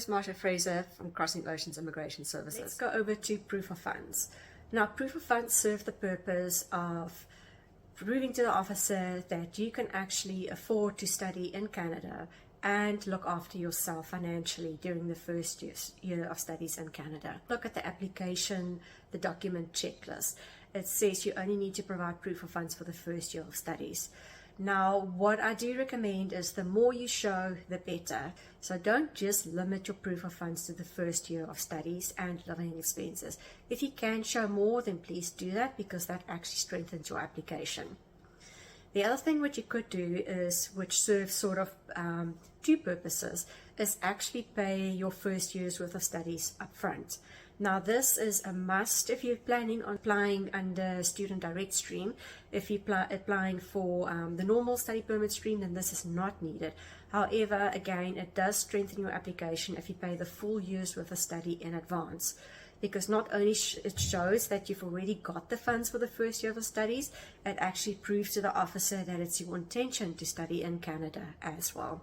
is Marsha Fraser from Crossing Oceans Immigration Services. Let's go over to proof of funds. Now, proof of funds serve the purpose of proving to the officer that you can actually afford to study in Canada and look after yourself financially during the first year of studies in Canada. Look at the application, the document checklist. It says you only need to provide proof of funds for the first year of studies. Now, what I do recommend is the more you show, the better. So don't just limit your proof of funds to the first year of studies and living expenses. If you can show more, then please do that, because that actually strengthens your application. The other thing which you could do is, which serves sort of two purposes, is actually pay your first year's worth of studies up front. Now, this is a must if you're planning on applying under student direct stream. If you're applying for the normal study permit stream, then this is not needed. However, again, it does strengthen your application if you pay the full year's worth of study in advance, because not only it shows that you've already got the funds for the first year of studies, it actually proves to the officer that it's your intention to study in Canada as well.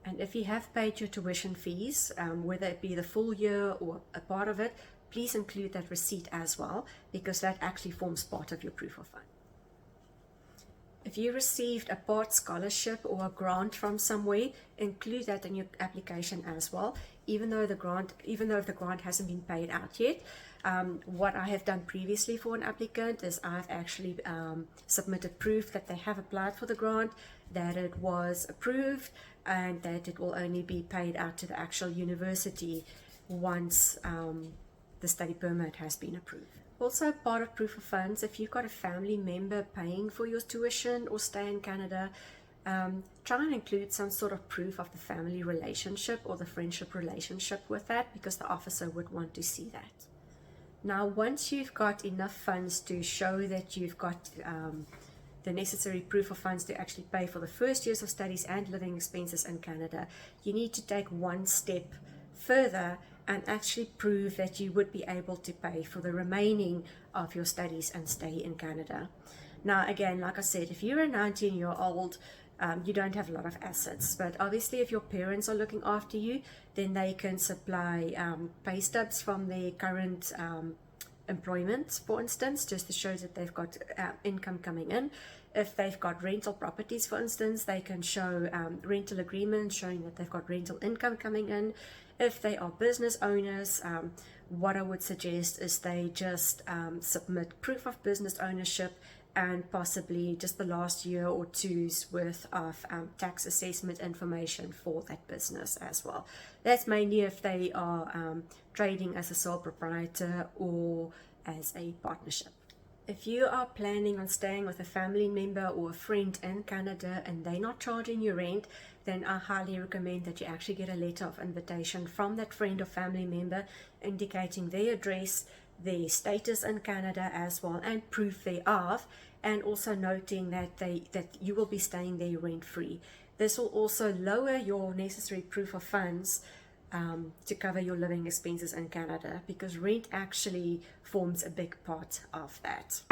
And if you have paid your tuition fees, whether it be the full year or a part of it, please include that receipt as well, because that actually forms part of your proof of fund. If you received a part scholarship or a grant from somewhere, include that in your application as well, even though if the grant hasn't been paid out yet. What I have done previously for an applicant is I've actually submitted proof that they have applied for the grant, that it was approved, and that it will only be paid out to the actual university once the study permit has been approved. Also, part of proof of funds, if you've got a family member paying for your tuition or stay in Canada, try and include some sort of proof of the family relationship or the friendship relationship with that, because the officer would want to see that. Now, once you've got enough funds to show that you've got the necessary proof of funds to actually pay for the first years of studies and living expenses in Canada, you need to take one step further and actually prove that you would be able to pay for the remaining of your studies and stay in Canada. Now, again, like I said, if you're a 19-year-old, you don't have a lot of assets, but obviously if your parents are looking after you, then they can supply pay stubs from their current employment, for instance, just to show that they've got income coming in. If they've got rental properties, for instance, they can show rental agreements showing that they've got rental income coming in. If they are business owners, what I would suggest is they just submit proof of business ownership and possibly just the last year or two's worth of tax assessment information for that business as well. That's mainly if they are trading as a sole proprietor or as a partnership. If you are planning on staying with a family member or a friend in Canada and they're not charging you rent, then I highly recommend that you actually get a letter of invitation from that friend or family member indicating their address, their status in Canada as well, and proof thereof, and also noting that you will be staying there rent-free. This will also lower your necessary proof of funds to cover your living expenses in Canada, because rent actually forms a big part of that.